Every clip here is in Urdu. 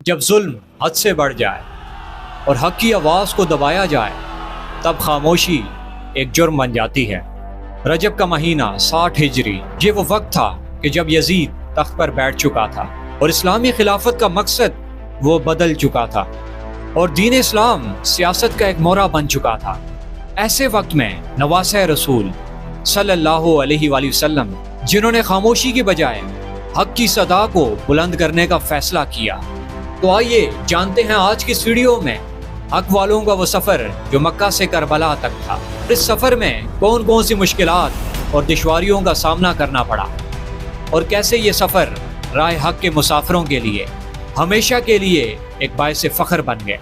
جب ظلم حد سے بڑھ جائے اور حق کی آواز کو دبایا جائے تب خاموشی ایک جرم بن جاتی ہے۔ رجب کا مہینہ 60 ہجری، یہ وہ وقت تھا کہ جب یزید تخت پر بیٹھ چکا تھا اور اسلامی خلافت کا مقصد وہ بدل چکا تھا اور دین اسلام سیاست کا ایک مورا بن چکا تھا۔ ایسے وقت میں نواسۂ رسول صلی اللہ علیہ وآلہ وسلم، جنہوں نے خاموشی کی بجائے حق کی صدا کو بلند کرنے کا فیصلہ کیا، تو آئیے جانتے ہیں آج کی اس ویڈیو میں حق والوں کا وہ سفر جو مکہ سے کربلا تک تھا۔ اس سفر میں کون کون سی مشکلات اور دشواریوں کا سامنا کرنا پڑا اور کیسے یہ سفر راہ حق کے مسافروں کے لیے ہمیشہ کے لیے ایک باعث فخر بن گیا۔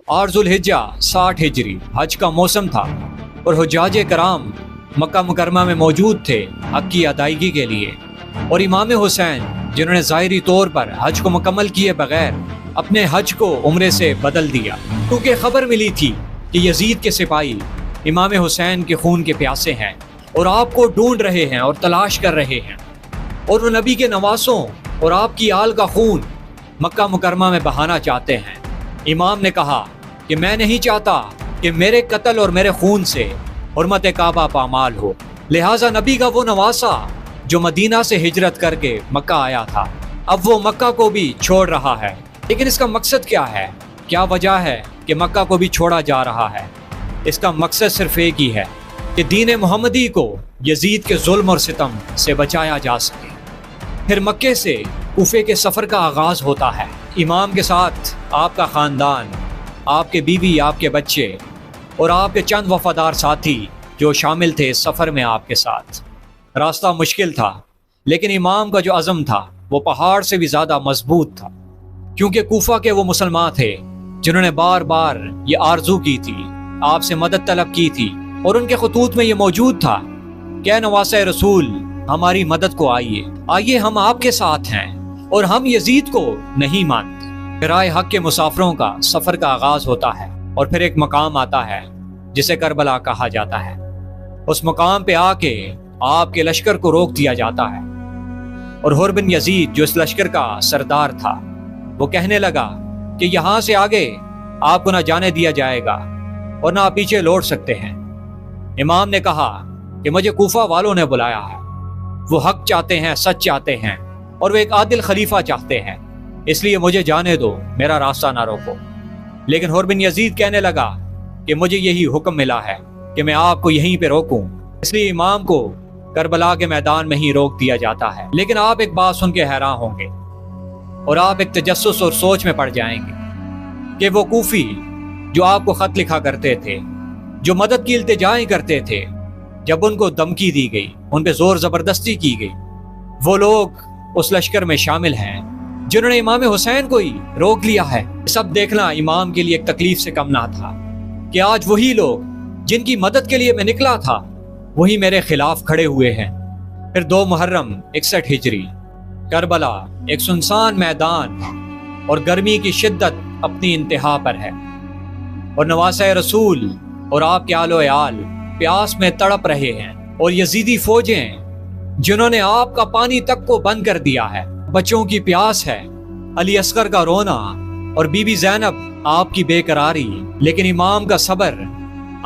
8 ذوالحجہ 60 ہجری حج کا موسم تھا اور حجاج کرام مکہ مکرمہ میں موجود تھے حق کی ادائیگی کے لیے، اور امام حسین جنہوں نے ظاہری طور پر حج کو مکمل کیے بغیر اپنے حج کو عمرے سے بدل دیا، کیونکہ خبر ملی تھی کہ یزید کے سپاہی امام حسین کے خون کے پیاسے ہیں اور آپ کو ڈھونڈ رہے ہیں اور تلاش کر رہے ہیں، اور وہ نبی کے نواسوں اور آپ کی آل کا خون مکہ مکرمہ میں بہانا چاہتے ہیں۔ امام نے کہا کہ میں نہیں چاہتا کہ میرے قتل اور میرے خون سے حرمت کعبہ پامال ہو، لہٰذا نبی کا وہ نواسا جو مدینہ سے ہجرت کر کے مکہ آیا تھا اب وہ مکہ کو بھی چھوڑ رہا ہے۔ لیکن اس کا مقصد کیا ہے؟ کیا وجہ ہے کہ مکہ کو بھی چھوڑا جا رہا ہے؟ اس کا مقصد صرف ایک ہی ہے کہ دین محمدی کو یزید کے ظلم اور ستم سے بچایا جا سکے۔ پھر مکے سے کوفے کے سفر کا آغاز ہوتا ہے۔ امام کے ساتھ آپ کا خاندان، آپ کے بیوی، آپ کے بچے اور آپ کے چند وفادار ساتھی جو شامل تھے اس سفر میں آپ کے ساتھ۔ راستہ مشکل تھا لیکن امام کا جو عزم تھا وہ پہاڑ سے بھی زیادہ مضبوط تھا، کیونکہ کوفہ کے وہ مسلمان تھے جنہوں نے بار بار یہ آرزو کی تھی، آپ سے مدد طلب کی تھی، اور ان کے خطوط میں یہ موجود تھا کہ اے نواسۂ رسول ہماری مدد کو آئیے ہم آپ کے ساتھ ہیں اور ہم یزید کو نہیں مانتے۔ راہ حق کے مسافروں کا سفر کا آغاز ہوتا ہے اور پھر ایک مقام آتا ہے جسے کربلا کہا جاتا ہے۔ اس مقام پہ آ کے آپ کے لشکر کو روک دیا جاتا ہے اور حر بن یزید جو اس لشکر کا سردار تھا وہ کہنے لگا کہ یہاں سے آگے آپ کو نہ جانے دیا جائے گا اور نہ آپ پیچھے لوٹ سکتے ہیں۔ امام نے کہا کہ مجھے کوفہ والوں نے بلایا ہے، وہ حق چاہتے ہیں، سچ چاہتے ہیں اور وہ ایک عادل خلیفہ چاہتے ہیں، اس لیے مجھے جانے دو، میرا راستہ نہ روکو۔ لیکن حر بن یزید کہنے لگا کہ مجھے یہی حکم ملا ہے کہ میں آپ کو یہیں پہ روکوں، اس لیے امام کو کربلا کے میدان میں ہی روک دیا جاتا ہے۔ لیکن آپ ایک بات سن کے حیران ہوں گے اور آپ ایک تجسس اور سوچ میں پڑ جائیں گے کہ وہ کوفی جو آپ کو خط لکھا کرتے تھے، جو مدد کی التجائیں کرتے تھے، جب ان کو دھمکی دی گئی، ان پہ زور زبردستی کی گئی، وہ لوگ اس لشکر میں شامل ہیں جنہوں نے امام حسین کو ہی روک لیا ہے۔ سب دیکھنا امام کے لیے ایک تکلیف سے کم نہ تھا کہ آج وہی لوگ جن کی مدد کے لیے میں نکلا تھا وہی میرے خلاف کھڑے ہوئے ہیں۔ پھر 2 محرم 61 ہجری کربلا ایک سنسان میدان اور گرمی کی شدت اپنی انتہا پر ہے، اور نواسۂ رسول اور آپ کے آل و عیال پیاس میں تڑپ رہے ہیں، اور یزیدی فوجیں جنہوں نے آپ کا پانی تک کو بند کر دیا ہے، بچوں کی پیاس ہے، علی اصغر کا رونا اور بی بی زینب آپ کی بے قراری، لیکن امام کا صبر،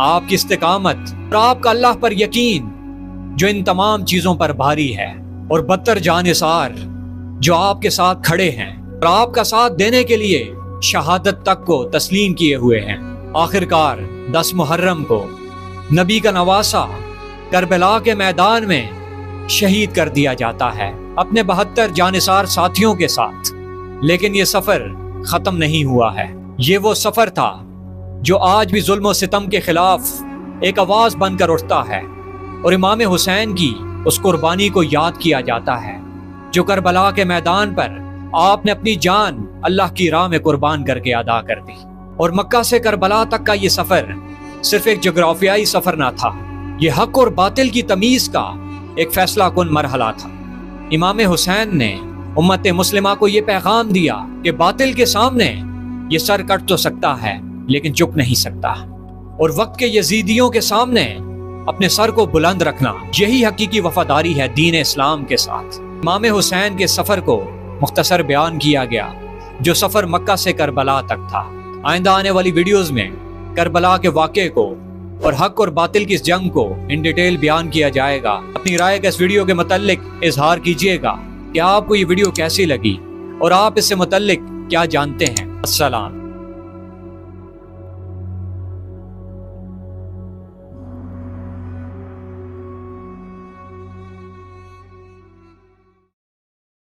آپ کی استقامت اور آپ کا اللہ پر یقین جو ان تمام چیزوں پر بھاری ہے، اور بدتر جانثار جو آپ کے ساتھ کھڑے ہیں اور آپ کا ساتھ دینے کے لیے شہادت تک کو تسلیم کیے ہوئے ہیں۔ آخرکار 10 محرم کو نبی کا نواسا کربلا کے میدان میں شہید کر دیا جاتا ہے اپنے 72 جانثار ساتھیوں کے ساتھ۔ لیکن یہ سفر ختم نہیں ہوا ہے، یہ وہ سفر تھا جو آج بھی ظلم و ستم کے خلاف ایک آواز بن کر اٹھتا ہے، اور امام حسین کی اس قربانی کو یاد کیا جاتا ہے جو کربلا کے میدان پر آپ نے اپنی جان اللہ کی راہ میں قربان کر کے ادا کر دی۔ اور مکہ سے کربلا تک کا یہ سفر صرف ایک جغرافیائی سفر نہ تھا، یہ حق اور باطل کی تمیز کا ایک فیصلہ کن مرحلہ تھا۔ امام حسین نے امت مسلمہ کو یہ پیغام دیا کہ باطل کے سامنے یہ سر کٹ تو سکتا ہے لیکن جھک نہیں سکتا، اور وقت کے یزیدیوں کے سامنے اپنے سر کو بلند رکھنا، یہی حقیقی وفاداری ہے دین اسلام کے ساتھ۔ امام حسین کے سفر کو مختصر بیان کیا گیا، جو سفر مکہ سے کربلا تک تھا۔ آئندہ آنے والی ویڈیوز میں کربلا کے واقعے کو اور حق اور باطل کی اس جنگ کو ان ڈیٹیل بیان کیا جائے گا۔ اپنی رائے کا اس ویڈیو کے متعلق اظہار کیجیے گا کہ آپ کو یہ ویڈیو کیسی لگی اور آپ اس سے متعلق کیا جانتے ہیں۔ السلام۔